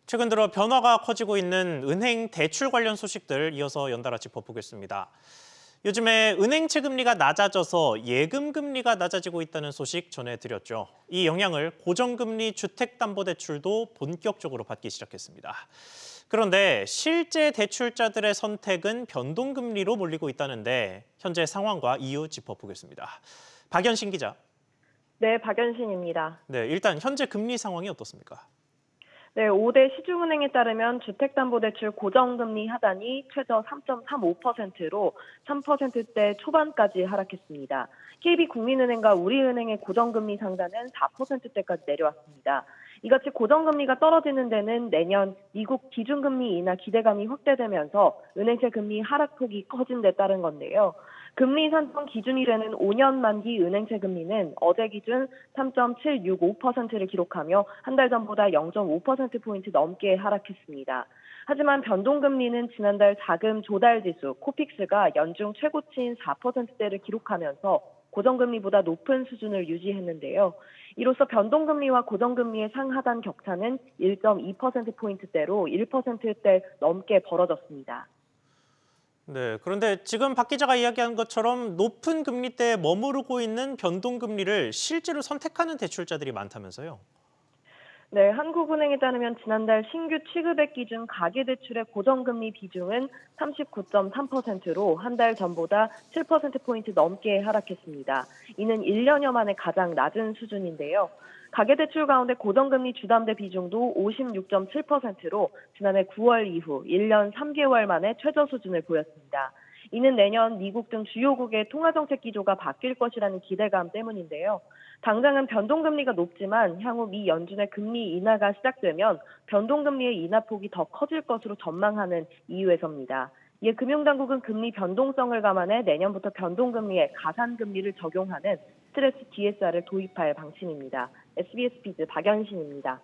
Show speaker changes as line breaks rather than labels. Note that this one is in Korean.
최근 들어 변화가 커지고 있는 은행 대출 관련 소식들 이어서 연달아 짚어보겠습니다. 요즘에 은행채 금리가 낮아져서 예금 금리가 낮아지고 있다는 소식 전해드렸죠. 이 영향을 고정금리 주택담보대출도 본격적으로 받기 시작했습니다. 그런데 실제 대출자들의 선택은 변동금리로 몰리고 있다는데 현재 상황과 이유 짚어보겠습니다. 박연신 기자.
네, 박연신입니다.
네, 일단 현재 금리 상황이 어떻습니까?
네, 5대 시중은행에 따르면 주택담보대출 고정금리 하단이 최저 3.35%로 3%대 초반까지 하락했습니다. KB국민은행과 우리은행의 고정금리 상단은 4%대까지 내려왔습니다. 이같이 고정금리가 떨어지는 데는 내년 미국 기준금리 인하 기대감이 확대되면서 은행채 금리 하락폭이 커진 데 따른 건데요. 금리 산정 기준이 되는 5년 만기 은행채 금리는 어제 기준 3.765%를 기록하며 한 달 전보다 0.5%포인트 넘게 하락했습니다. 하지만 변동금리는 지난달 자금 조달지수 코픽스가 연중 최고치인 4%대를 기록하면서 고정금리보다 높은 수준을 유지했는데요. 이로써 변동금리와 고정금리의 상하단 격차는 1.2%포인트대로 1%대 넘게 벌어졌습니다.
네, 그런데 지금 박 기자가 이야기한 것처럼 높은 금리대에 머무르고 있는 변동금리를 실제로 선택하는 대출자들이 많다면서요?
네, 한국은행에 따르면 지난달 신규 취급액 기준 가계대출의 고정금리 비중은 39.3%로 한 달 전보다 7%포인트 넘게 하락했습니다. 이는 1년여 만에 가장 낮은 수준인데요. 가계대출 가운데 고정금리 주담대 비중도 56.7%로 지난해 9월 이후 1년 3개월 만에 최저 수준을 보였습니다. 이는 내년 미국 등 주요국의 통화정책 기조가 바뀔 것이라는 기대감 때문인데요. 당장은 변동금리가 높지만 향후 미 연준의 금리 인하가 시작되면 변동금리의 인하폭이 더 커질 것으로 전망하는 이유에서입니다. 이에 금융당국은 금리 변동성을 감안해 내년부터 변동금리에 가산금리를 적용하는 스트레스 DSR을 도입할 방침입니다. SBS 비즈 박연신입니다.